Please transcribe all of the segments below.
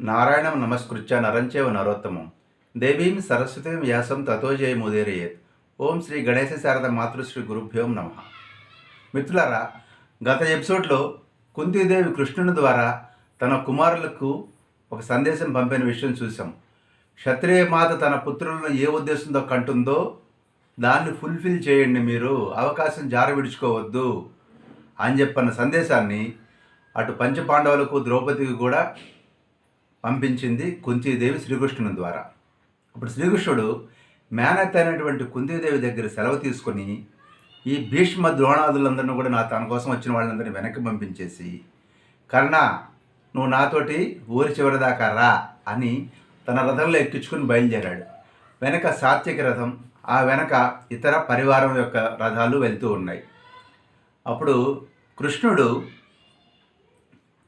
నారాయణం నమస్కృత్య నరంచేవ నరోత్తమం దేవీం సరస్వతీం వ్యాసం తతో జయముదీరయేత్. ఓం శ్రీ గణేశ శారద మాతృశ్రీ గురుభ్యోం నమ. మిత్రులారా, గత ఎపిసోడ్లో కుంతీదేవి కృష్ణుని ద్వారా తన కుమారులకు ఒక సందేశం పంపిన విషయం చూసాం. క్షత్రియ మాత తన పుత్రులను ఏ ఉద్దేశంతో కంటుందో దాన్ని ఫుల్ఫిల్ చేయండి, మీరు అవకాశం జార విడుచుకోవద్దు అని చెప్పన్న సందేశాన్ని అటు పంచపాండవులకు ద్రౌపదికి కూడా పంపించింది కుంతీదేవి శ్రీకృష్ణుని ద్వారా. అప్పుడు శ్రీకృష్ణుడు మేనత్ అయినటువంటి కుంతీదేవి దగ్గర సెలవు తీసుకొని ఈ భీష్మ ద్రోణాదులందరినీ కూడా తన కోసం వచ్చిన వాళ్ళందరినీ వెనక్కి పంపించేసి, కర్ణ నువ్వు నాతోటి ఊరి చివరి దాకా రా అని తన రథంలో ఎక్కించుకుని బయలుదేరాడు. వెనక సాత్విక రథం, ఆ వెనక ఇతర పరివారం యొక్క రథాలు వెళ్తూ ఉన్నాయి. అప్పుడు కృష్ణుడు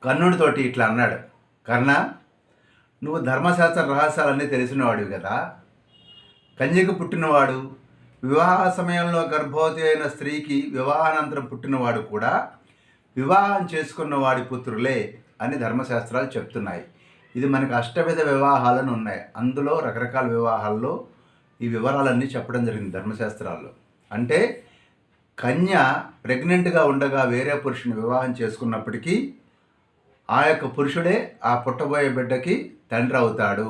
కర్ణుడితోటి ఇట్లా అన్నాడు, కర్ణ నువ్వు ధర్మశాస్త్ర రహస్యాలన్నీ తెలిసినవాడివి కదా, కన్యకు పుట్టినవాడు, వివాహ సమయంలో గర్భవతి అయిన స్త్రీకి వివాహానంతరం పుట్టినవాడు కూడా వివాహం చేసుకున్న వాడి పుత్రులే అని ధర్మశాస్త్రాలు చెప్తున్నాయి. ఇది మనకు అష్టవిధ వివాహాలను ఉన్నాయి, అందులో రకరకాల వివాహాల్లో ఈ వివరాలన్నీ చెప్పడం జరిగింది ధర్మశాస్త్రాల్లో. అంటే కన్య ప్రెగ్నెంట్గా ఉండగా వేరే పురుషుని వివాహం చేసుకున్నప్పటికీ ఆ యొక్క పురుషుడే ఆ పుట్టబోయే బిడ్డకి తండ్రి అవుతాడు.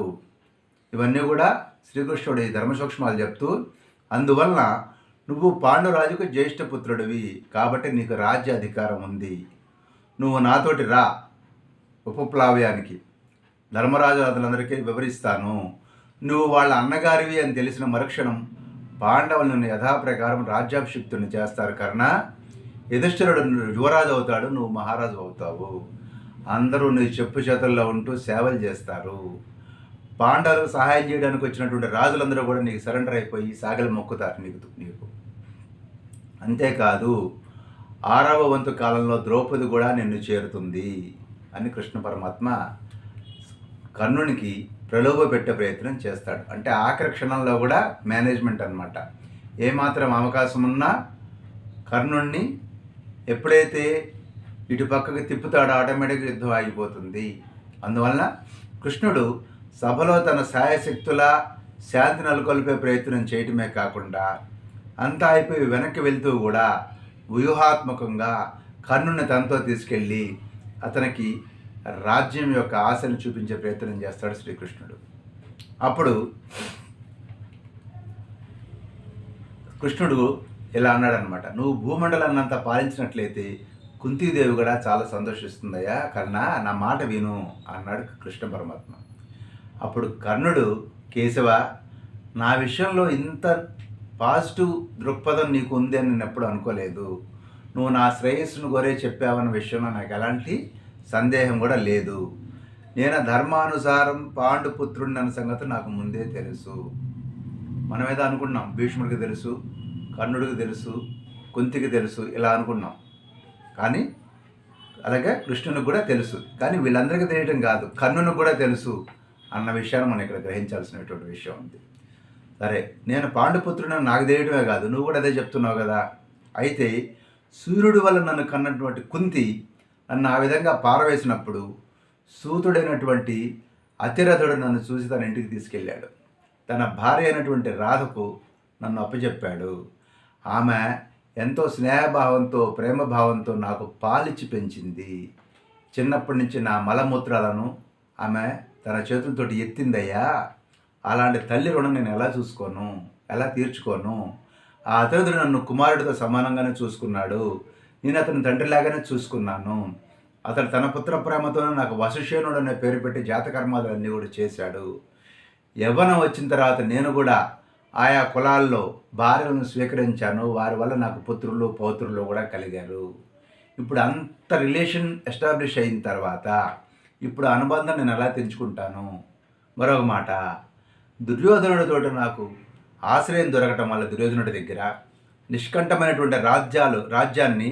ఇవన్నీ కూడా శ్రీకృష్ణుడు ఈ ధర్మసూక్ష్మాలు చెప్తూ, అందువలన నువ్వు పాండురాజుకు జ్యేష్ఠపుత్రుడివి కాబట్టి నీకు రాజ్య అధికారం ఉంది, నువ్వు నాతోటి రా ఉపప్లావ్యానికి, ధర్మరాజు అతలందరికీ వివరిస్తాను. నువ్వు వాళ్ళ అన్నగారివి అని తెలిసిన మరుక్షణం పాండవులను యథాప్రకారం రాజ్యాభిషిక్తుని చేస్తారు కర్ణ. యుధిష్ఠిరుడు యువరాజు అవుతాడు, నువ్వు మహారాజు అవుతావు. అందరూ నీ చెప్పు చేతుల్లో ఉంటూ సేవలు చేస్తారు. పాండవులకు సహాయం చేయడానికి వచ్చినటువంటి రాజులందరూ కూడా నీకు సరెండర్ అయిపోయి సాగలు మొక్కుతారు నీకు. అంతేకాదు 6వ వంతు కాలంలో ద్రౌపది కూడా నిన్ను చేరుతుంది అని కృష్ణ పరమాత్మ కర్ణునికి ప్రలోభ పెట్టే ప్రయత్నం చేస్తాడు. అంటే ఆఖరి క్షణంలో కూడా మేనేజ్మెంట్ అనమాట. ఏమాత్రం అవకాశం ఉన్నా కర్ణుణ్ణి ఎప్పుడైతే ఇటు పక్కకి తిప్పుతాడో ఆటోమేటిక్గా యుద్ధం ఆగిపోతుంది. అందువలన కృష్ణుడు సభలో తన శాయశక్తుల శాంతి నెలకొల్పే ప్రయత్నం చేయటమే కాకుండా అంతా అయిపోయి వెనక్కి వెళ్తూ కూడా వ్యూహాత్మకంగా కర్ణుని తనతో తీసుకెళ్ళి అతనికి రాజ్యం యొక్క ఆశను చూపించే ప్రయత్నం చేస్తాడు శ్రీకృష్ణుడు. అప్పుడు కృష్ణుడు ఇలా అన్నాడనమాట, నువ్వు భూమండలాన్నంతా పాలించినట్లయితే కుంతీదేవి కూడా చాలా సంతోషిస్తుందయ్యా కర్ణ, నా మాట విను అన్నాడు కృష్ణ పరమాత్మ. అప్పుడు కర్ణుడు, కేశవ నా విషయంలో ఇంత పాజిటివ్ దృక్పథం నీకు ఉంది అని నేను ఎప్పుడు అనుకోలేదు. నువ్వు నా శ్రేయస్సును కోరే చెప్పావన్న విషయంలో నాకు ఎలాంటి సందేహం కూడా లేదు. నేను ధర్మానుసారం పాండుపుత్రుడిని అన్న సంగతి నాకు ముందే తెలుసు. మనం ఏదో అనుకున్నాం, భీష్ముడికి తెలుసు, కర్ణుడికి తెలుసు, కుంతికి తెలుసు ఇలా అనుకున్నాం. కానీ అలాగే కృష్ణునికి కూడా తెలుసు, కానీ వీళ్ళందరికీ తెలియటం కాదు, కర్ణునికి కూడా తెలుసు అన్న విషయాన్ని మనం ఇక్కడ గ్రహించాల్సినటువంటి విషయం ఉంది. సరే, నేను పాండుపుత్రుడిని నాకు తెలియటమే కాదు, నువ్వు కూడా అదే చెప్తున్నావు కదా. అయితే సూర్యుడి వల్ల నన్ను కన్నటువంటి కుంతి నన్ను ఆ విధంగా పారవేసినప్పుడు సూతుడైనటువంటి అతిరథుడు నన్ను చూసి తన ఇంటికి తీసుకెళ్ళాడు. తన భార్య అయినటువంటి రాధకు నన్ను అప్పచెప్పాడు. ఆమె ఎంతో స్నేహభావంతో ప్రేమభావంతో నాకు పాలిచ్చి పెంచింది. చిన్నప్పటి నుంచి నా మలమూత్రాలను ఆమె తన చేతులతోటి ఎత్తిందయ్యా. అలాంటి తల్లి రుణం నేను ఎలా చూసుకోను, ఎలా తీర్చుకోను? ఆ అతిరథుడు నన్ను కుమారుడితో సమానంగానే చూసుకున్నాడు, నేను అతని తండ్రిలాగానే చూసుకున్నాను. అతడు తన పుత్ర ప్రేమతోనే నాకు వసుషేనుడు అనే పేరు పెట్టి జాతకర్మాలన్నీ కూడా చేశాడు. యవ్వనం వచ్చిన తర్వాత నేను కూడా ఆయా కులాల్లో భార్యలను స్వీకరించాను, వారి వల్ల నాకు పుత్రులు పౌత్రులు కూడా కలిగారు. ఇప్పుడు అంత రిలేషన్ ఎస్టాబ్లిష్ అయిన తర్వాత ఇప్పుడు అనుబంధం నేను ఎలా తెంచుకుంటాను? మరొక మాట, దుర్యోధనుడితో నాకు ఆశ్రయం దొరకటం వల్ల దుర్యోధనుడి దగ్గర నిష్కంఠమైనటువంటి రాజ్యాన్ని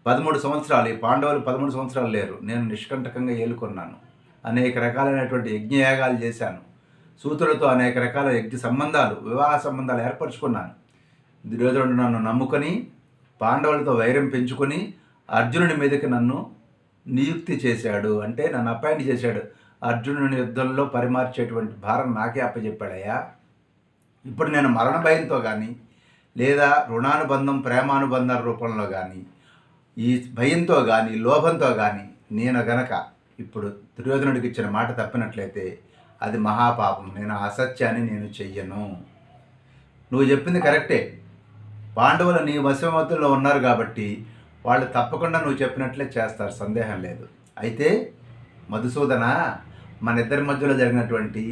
13 సంవత్సరాలు, ఈ పాండవులు 13 సంవత్సరాలు లేరు, నేను నిష్కంఠకంగా ఏలుకొన్నాను. అనేక రకాలైనటువంటి యజ్ఞయాగాలు చేశాను, సూతులతో అనేక రకాల యజ్ఞ సంబంధాలు, వివాహ సంబంధాలు ఏర్పరచుకున్నాను. దుర్యోధనుడు నన్ను నమ్ముకొని పాండవులతో వైరం పెంచుకొని అర్జునుడి మీదకి నన్ను నియుక్తి చేశాడు, అంటే నన్ను అపాయింట్ చేశాడు. అర్జునుని యుద్ధంలో పరిమార్చేటువంటి భారం నాకే అప్పచెప్పాడయ్యా. ఇప్పుడు నేను మరణ భయంతో కానీ లేదా రుణానుబంధం ప్రేమానుబంధం రూపంలో కానీ ఈ భయంతో కానీ లోభంతో కానీ నేను గనక ఇప్పుడు దుర్యోధనుడికి ఇచ్చిన మాట తప్పినట్లయితే అది మహాపాపం. నేను అసత్యాన్ని నేను చెయ్యను. నువ్వు చెప్పింది కరెక్టే. పాండవులు నీ వశమతుల్లో ఉన్నారు కాబట్టి వాళ్ళు తప్పకుండా నువ్వు చెప్పినట్లే చేస్తారు, సందేహం లేదు. అయితే మధుసూదన, మన ఇద్దరి మధ్యలో జరిగినటువంటి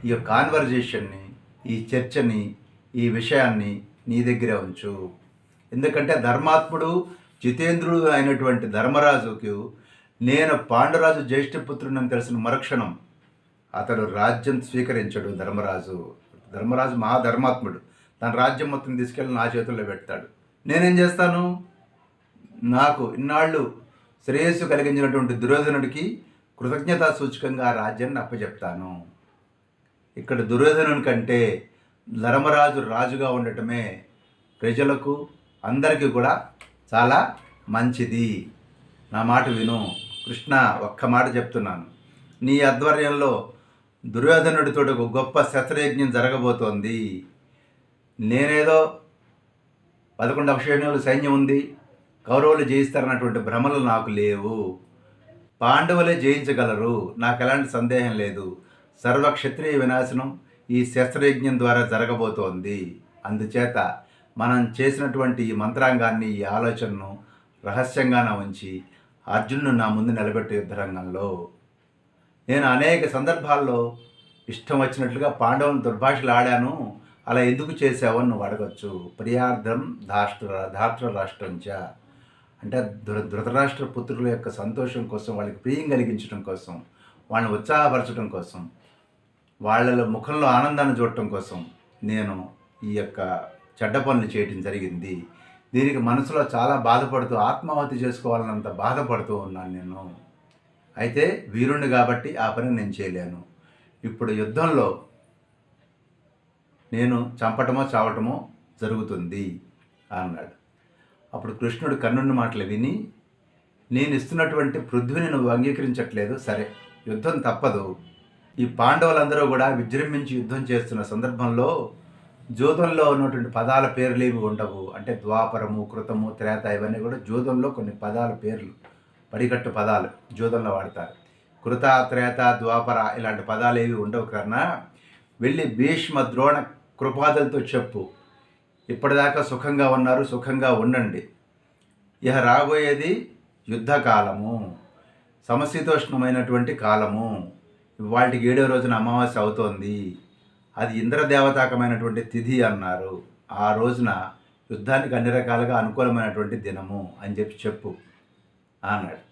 ఈ కాన్వర్జేషన్ని, ఈ చర్చని, ఈ విషయాన్ని నీ దగ్గరే ఉంచు. ఎందుకంటే ధర్మాత్ముడు జితేంద్రుడు అయినటువంటి ధర్మరాజుకు నేను పాండురాజు జ్యేష్ఠపుత్రుడని తెలిసిన మరుక్షణం అతడు రాజ్యం స్వీకరించడు. ధర్మరాజు మహాధర్మాత్ముడు. తన రాజ్యం మొత్తం తీసుకెళ్ళి నా చేతుల్లో పెడతాడు. నేనేం చేస్తాను? నాకు ఇన్నాళ్ళు శ్రేయస్సు కలిగించినటువంటి దుర్యోధనుడికి కృతజ్ఞతా సూచకంగా ఆ రాజ్యాన్ని అప్పచెప్తాను. ఇక్కడ దుర్యోధనుని కంటే ధర్మరాజు రాజుగా ఉండటమే ప్రజలకు అందరికీ కూడా చాలా మంచిది. నా మాట విను కృష్ణ, ఒక్క మాట చెప్తున్నాను. నీ ఆధ్వర్యంలో దుర్యోధనుడితో ఒక గొప్ప శస్త్రయజ్ఞం జరగబోతోంది. నేనేదో 11 అక్షయణుల సైన్యం ఉంది, కౌరవులు జయిస్తారన్నటువంటి భ్రమలు నాకు లేవు. పాండవులే జయించగలరు, నాకు ఎలాంటి సందేహం లేదు. సర్వక్షత్రియ వినాశనం ఈ శస్త్రయజ్ఞం ద్వారా జరగబోతోంది. అందుచేత మనం చేసినటువంటి ఈ మంత్రాంగాన్ని, ఈ ఆలోచనను రహస్యంగానే ఉంచి అర్జునుడు నా ముందు నిలబెట్టే యుద్ధరంగంలో నేను అనేక సందర్భాల్లో ఇష్టం వచ్చినట్లుగా పాండవులను దుర్భాషలు ఆడాను. అలా ఎందుకు చేసావని నువ్వు అడగచ్చు. ప్రియార్థం ధార్తరాష్ట్రంచ అంటే ధృతరాష్ట్ర పుత్రుల యొక్క సంతోషం కోసం, వాళ్ళకి ప్రియం కలిగించడం కోసం, వాళ్ళని ఉత్సాహపరచడం కోసం, వాళ్ళ ముఖంలో ఆనందాన్ని చూడటం కోసం నేను ఈ యొక్క చెడ్డ పనులు చేయటం జరిగింది. దీనికి మనసులో చాలా బాధపడుతూ ఆత్మాహుతి చేసుకోవాలన్నంత బాధపడుతూ ఉన్నాను నేను. అయితే వీరుణ్ణి కాబట్టి ఆ పని నేను చేయలేను. ఇప్పుడు యుద్ధంలో నేను చంపటమో చావటమో జరుగుతుంది అన్నాడు. అప్పుడు కృష్ణుడు కర్ణుని మాటలు విని, నేను ఇస్తున్నటువంటి పృథ్వీని నువ్వు అంగీకరించట్లేదు, సరే యుద్ధం తప్పదు. ఈ పాండవులందరూ కూడా విజృంభించి యుద్ధం చేస్తున్న సందర్భంలో జూదంలో ఉన్నటువంటి పదాల పేర్లు ఏవి ఉండవు. అంటే ద్వాపరము, కృతము, త్రేత ఇవన్నీ కూడా జూదంలో కొన్ని పదాల పేర్లు, పడికట్టు పదాలు జూదంలో వాడతారు. కృత, త్రేత, ద్వాపర ఇలాంటి పదాలు ఏవి ఉండవు. కన్నా వెళ్ళి భీష్మ, ద్రోణ, కృపాదులతో చెప్పు, ఇప్పటిదాకా సుఖంగా ఉన్నారు, సుఖంగా ఉండండి. ఇక రాబోయేది యుద్ధకాలము, సమశీతోష్ణమైనటువంటి కాలము. వాటికి 7వ రోజున అమావాస్య అవుతోంది. అది ఇంద్రదేవతాకమైనటువంటి తిథి అన్నారు. ఆ రోజున యుద్ధానికి అన్ని రకాలుగా అనుకూలమైనటువంటి దినము అని చెప్పు అన్నాడు.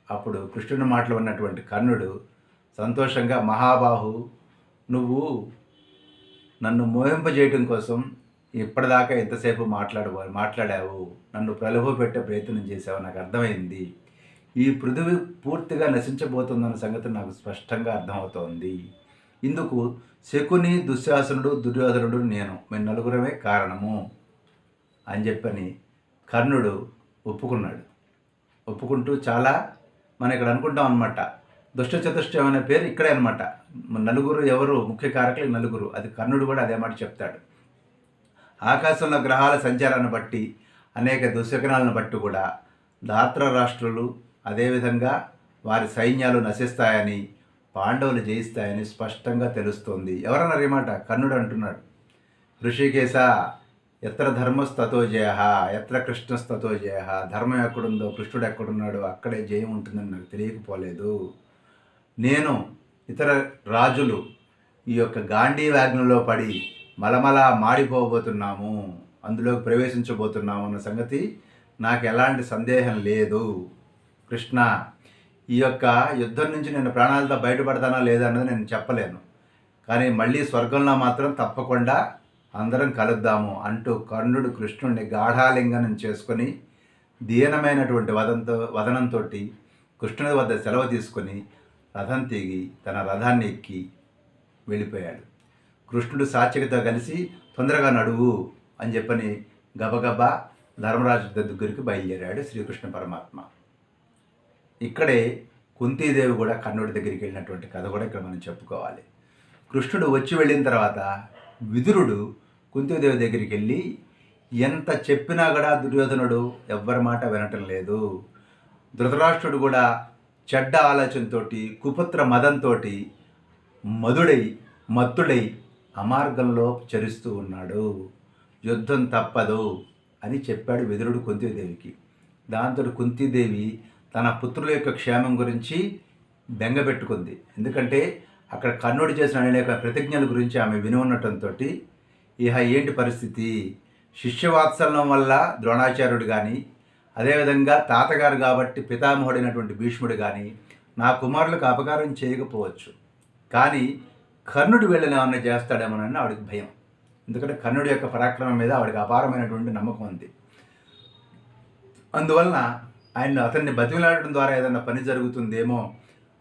అప్పుడు కృష్ణుని మాటలు ఉన్నటువంటి కర్ణుడు సంతోషంగా, మహాబాహు, నువ్వు నన్ను మోహింపజేయటం కోసం ఇప్పటిదాకా ఎంతసేపు మాట్లాడావు, నన్ను ప్రలోభ పెట్టే ప్రయత్నం చేసావు, నాకు అర్థమైంది. ఈ పృథివీ పూర్తిగా నశించబోతుందన్న సంగతి నాకు స్పష్టంగా అర్థమవుతోంది. ఇందుకు శకుని, దుశ్శాసనుడు, దుర్యోధనుడు, నేను మేము నలుగురమే కారణము అని చెప్పని కర్ణుడు ఒప్పుకున్నాడు. ఒప్పుకుంటూ చాలా మనం ఇక్కడ అనుకుంటాం అనమాట, దుష్ట చతుష్టయం అనే పేరు ఇక్కడే అనమాట. నలుగురు ఎవరు ముఖ్య కారకులు? నలుగురు. అది కర్ణుడు కూడా అదే మాట చెప్తాడు. ఆకాశంలో గ్రహాల సంచారాన్ని బట్టి, అనేక దుశ్శకనాలను బట్టి కూడా ధార్తరాష్ట్రులు, అదేవిధంగా వారి సైన్యాలు నశిస్తాయని, పాండవులు జయిస్తాయని స్పష్టంగా తెలుస్తోంది. ఎవరన్నారు ఈ మాట? కర్ణుడు అంటున్నాడు. ఋషికేశ, ఎత్ర ధర్మస్తతో జయ, ఎత్ర కృష్ణస్తతో జయ. ధర్మం ఎక్కడుందో, కృష్ణుడు ఎక్కడున్నాడో అక్కడే జయం ఉంటుందని నాకు తెలియకపోలేదు. నేను ఇతర రాజులు ఈ యొక్క గాంధీవాగ్నిలో పడి మలమలా మాడిపోబోతున్నాము, అందులోకి ప్రవేశించబోతున్నాము అన్న సంగతి నాకు ఎలాంటి సందేహం లేదు. కృష్ణ, ఈ యొక్క యుద్ధం నుంచి నేను ప్రాణాలతో బయటపడతానా లేదా అన్నది నేను చెప్పలేను, కానీ మళ్ళీ స్వర్గంలో మాత్రం తప్పకుండా అందరం కలుద్దాము అంటూ కర్ణుడు కృష్ణుడిని గాఢాలింగనం చేసుకొని దీనమైనటువంటి వదనంతో కృష్ణుడి వద్ద సెలవు తీసుకొని రథం తిగి తన రథాన్ని ఎక్కి వెళ్ళిపోయాడు. కృష్ణుడు సాత్యకితో కలిసి తొందరగా నడువు అని చెప్పని గబగబా ధర్మరాజు దగ్గరికి బయలుదేరాడు శ్రీకృష్ణ పరమాత్మ. ఇక్కడే కుంతీదేవి కూడా కర్ణుడి దగ్గరికి వెళ్ళినటువంటి కథ కూడా ఇక్కడ మనం చెప్పుకోవాలి. కృష్ణుడు వచ్చి వెళ్ళిన తర్వాత విదురుడు కుంతీదేవి దగ్గరికి వెళ్ళి ఎంత చెప్పినా కూడా దుర్యోధనుడు ఎవ్వరి మాట వినటం లేదు. ధృతరాష్ట్రుడు కూడా చెడ్డ ఆలోచనతోటి కుపుత్ర మదంతో మధుడై మత్తుడై అమార్గంలో చరిస్తూ ఉన్నాడు. యుద్ధం తప్పదు అని చెప్పాడు విదురుడు కుంతీదేవికి. దాంతో కుంతీదేవి తన పుత్రుల యొక్క క్షేమం గురించి బెంగపెట్టుకుంది. ఎందుకంటే అక్కడ కర్ణుడు చేసిన అనేక ప్రతిజ్ఞల గురించి ఆమె విని ఉండటంతో ఇహ ఏంటి పరిస్థితి, శిష్యవాత్సల్యం వల్ల ద్రోణాచార్యుడు కానీ, అదేవిధంగా తాతగారు కాబట్టి పితామహుడైనటువంటి భీష్ముడు కానీ నా కుమారులకు అపకారం చేయకపోవచ్చు, కానీ కర్ణుడు వీళ్ళని ఏమన్నా చేస్తాడేమోనని ఆవిడకి భయం. ఎందుకంటే కర్ణుడి యొక్క పరాక్రమం మీద ఆవిడకి అపారమైనటువంటి నమ్మకం ఉంది. అందువలన అతన్ని బతిమలాడటం ద్వారా ఏదైనా పని జరుగుతుందేమో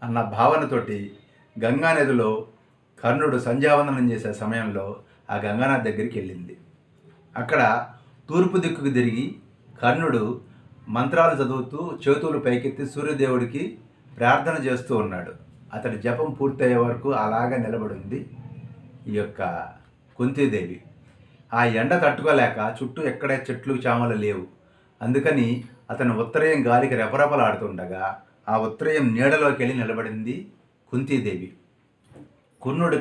అన్న భావనతోటి గంగానదిలో కర్ణుడు సంధ్యావందనం చేసే సమయంలో ఆ గంగానది దగ్గరికి వెళ్ళింది. అక్కడ తూర్పు దిక్కుకు తిరిగి కర్ణుడు మంత్రాలు చదువుతూ చేతులు పైకెత్తి సూర్యదేవుడికి ప్రార్థన చేస్తూ ఉన్నాడు. అతడి జపం పూర్తయ్యే వరకు అలాగా నిలబడింది ఈ యొక్క కుంతీదేవి. ఆ ఎండ తట్టుకోలేక చుట్టూ ఎక్కడే చెట్లు చామలు లేవు. అందుకని అతను ఉత్తరయం గాలికి రెపరెపలాడుతుండగా ఆ ఉత్తరయం నీడలోకి వెళ్ళి నిలబడింది కుంతీదేవి.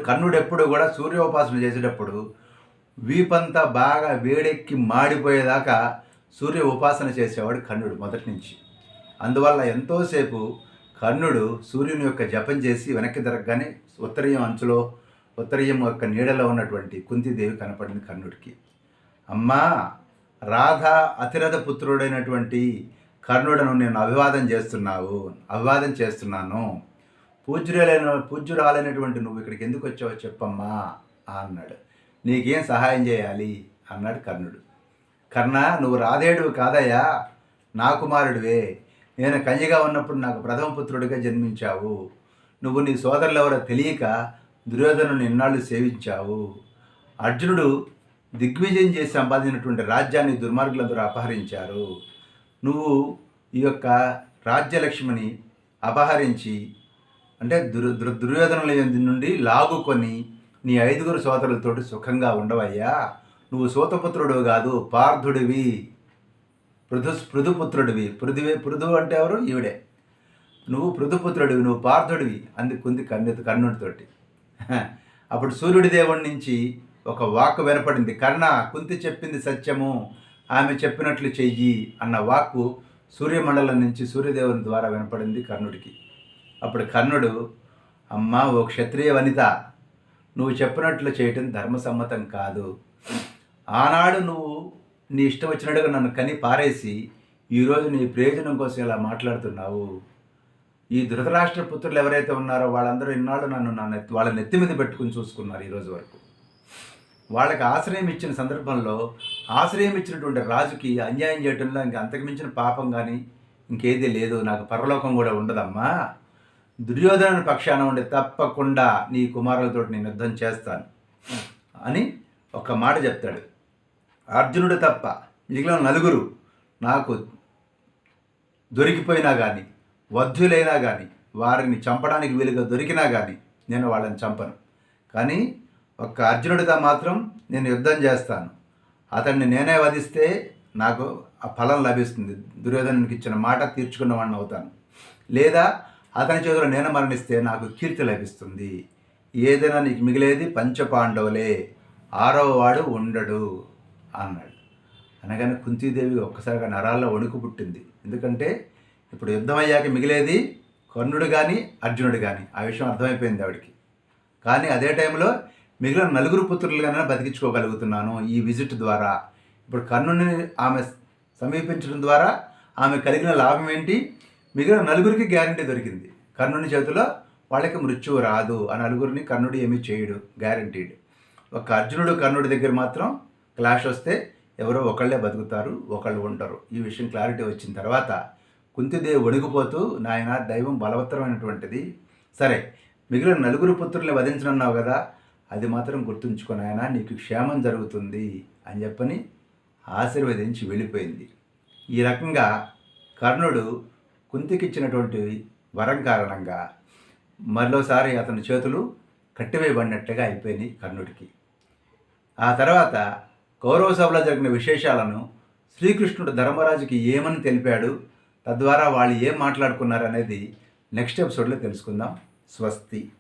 కర్ణుడు ఎప్పుడు కూడా సూర్యోపాసన చేసేటప్పుడు వీపంతా బాగా వేడెక్కి మాడిపోయేదాకా సూర్య ఉపాసన చేసేవాడు కర్ణుడు మొదటి నుంచి. అందువల్ల ఎంతోసేపు కర్ణుడు సూర్యుని యొక్క జపం చేసి వెనక్కి తిరగగానే ఉత్తరయం యొక్క నీడలో ఉన్నటువంటి కుంతీదేవి కనపడింది కర్ణుడికి. అమ్మా, రాధ అతిరథ పుత్రుడైనటువంటి కర్ణుడను నేను అభివాదం చేస్తున్నాను. పూజ్యురాలైనటువంటి నువ్వు ఇక్కడికి ఎందుకు వచ్చావో చెప్పమ్మా అన్నాడు. నీకేం సహాయం చేయాలి అన్నాడు కర్ణుడు. కర్ణ, నువ్వు రాధేయుడు కాదయ్యా, నా కుమారుడివే. నేను కన్యగా ఉన్నప్పుడు నాకు ప్రథమ పుత్రుడిగా జన్మించావు. నువ్వు నీ సోదరులు ఎవరో తెలియక దుర్యోధనుని ఇన్నాళ్ళు సేవించావు. అర్జునుడు దిగ్విజయం చేసి సంపాదించినటువంటి రాజ్యాన్ని దుర్మార్గులందరూ అపహరించారు. నువ్వు ఈ యొక్క రాజ్యలక్ష్మిని అపహరించి అంటే దుర్యోధనుల నుండి లాగుకొని నీ 5 సోదరులతోటి సుఖంగా ఉండవయ్యా. నువ్వు సూతపుత్రుడు కాదు, పార్థుడివి, పృథుపుత్రుడివి. పృథు అంటే ఎవరు? ఈవిడే. నువ్వు పృథుపుత్రుడివి, నువ్వు పార్థుడివి అందుకుంది కర్ణుడితోటి. అప్పుడు సూర్యుడి దేవుడి నుంచి ఒక వాక్కు వినపడింది. కర్ణ, కుంతి చెప్పింది సత్యము, ఆమె చెప్పినట్లు చెయ్యి అన్న వాక్కు సూర్యమండలం నుంచి సూర్యదేవుని ద్వారా వినపడింది కర్ణుడికి. అప్పుడు కర్ణుడు, అమ్మా ఓ క్షత్రియ వనిత, నువ్వు చెప్పినట్లు చేయటం ధర్మసమ్మతం కాదు. ఆనాడు నువ్వు నీ ఇష్టం వచ్చినట్టుగా నన్ను కని పారేసి ఈరోజు నీ ప్రయోజనం కోసం ఇలా మాట్లాడుతున్నావు. ఈ ధృతరాష్ట్ర పుత్రులు ఎవరైతే ఉన్నారో వాళ్ళందరూ ఇన్నాళ్ళు వాళ్ళ నెత్తి మీద పెట్టుకుని చూసుకున్నారు ఈరోజు వరకు. వాళ్ళకి ఆశ్రయం ఇచ్చిన సందర్భంలో ఆశ్రయం ఇచ్చినటువంటి రాజుకి అన్యాయం చేయడంలో ఇంక అంతకుమించిన పాపం కానీ ఇంకేదీ లేదు. నాకు పరలోకం కూడా ఉండదమ్మా. దుర్యోధను పక్షాన ఉండి తప్పకుండా నీ కుమారులతో నేను యుద్ధం చేస్తాను అని ఒక మాట చెప్తాడు. అర్జునుడు తప్ప మిగిలిన 4 నాకు దొరికిపోయినా కానీ, వధ్యులైనా కానీ, వారిని చంపడానికి వీలుగా దొరికినా కానీ నేను వాళ్ళని చంపను. కానీ ఒక్క అర్జునుడితో మాత్రం నేను యుద్ధం చేస్తాను. అతన్ని నేనే వధిస్తే నాకు ఆ ఫలం లభిస్తుంది, దుర్యోధనునికి ఇచ్చిన మాట తీర్చుకున్న వాడిని అవుతాను. లేదా అతని చేతిలో నేను మరణిస్తే నాకు కీర్తి లభిస్తుంది. ఏదైనా నీకు మిగిలేది పంచపాండవులే, 6వ వాడు ఉండడు అన్నాడు. అనగానే కుంతీదేవి ఒక్కసారిగా నరాల్లో వణుకు పుట్టింది. ఎందుకంటే ఇప్పుడు యుద్ధం అయ్యాక మిగిలేది కర్ణుడు కానీ అర్జునుడు కానీ, ఆ విషయం అర్థమైపోయింది ఆవిడికి. కానీ అదే టైంలో మిగిలిన 4 పుత్రులుగానే బతికించుకోగలుగుతున్నాను ఈ విజిట్ ద్వారా. ఇప్పుడు కర్ణుడిని ఆమె సమీపించడం ద్వారా ఆమె కలిగిన లాభం ఏంటి? మిగిలిన 4కి గ్యారంటీ దొరికింది. కర్ణుని చేతిలో వాళ్ళకి మృత్యువు రాదు. ఆ 4 కర్ణుడు ఏమీ చేయడు, గ్యారంటీడ్. ఒక అర్జునుడు కర్ణుడి దగ్గర మాత్రం క్లాష్ వస్తే ఎవరో ఒకళ్ళే బతుకుతారు, ఒకళ్ళు ఉంటారు. ఈ విషయం క్లారిటీ వచ్చిన తర్వాత కుంతిదేవి వణిగిపోతూ, నాయన దైవం బలవత్తరమైనటువంటిది, సరే మిగిలిన 4 పుత్రుల్ని వధించనున్నావు కదా, అది మాత్రం గుర్తుంచుకొని ఆయన నీకు క్షేమం జరుగుతుంది అని చెప్పని ఆశీర్వదించి వెళ్ళిపోయింది. ఈ రకంగా కర్ణుడు కుంతికిచ్చినటువంటి వరం కారణంగా మరోసారి అతని చేతులు కట్టివేయబడినట్టుగా అయిపోయినాయి కర్ణుడికి. ఆ తర్వాత కౌరవ సభలో జరిగిన విశేషాలను శ్రీకృష్ణుడు ధర్మరాజుకి ఏమని తెలిపాడు, తద్వారా వాళ్ళు ఏం మాట్లాడుకున్నారు అనేది నెక్స్ట్ ఎపిసోడ్లో తెలుసుకుందాం. స్వస్తి.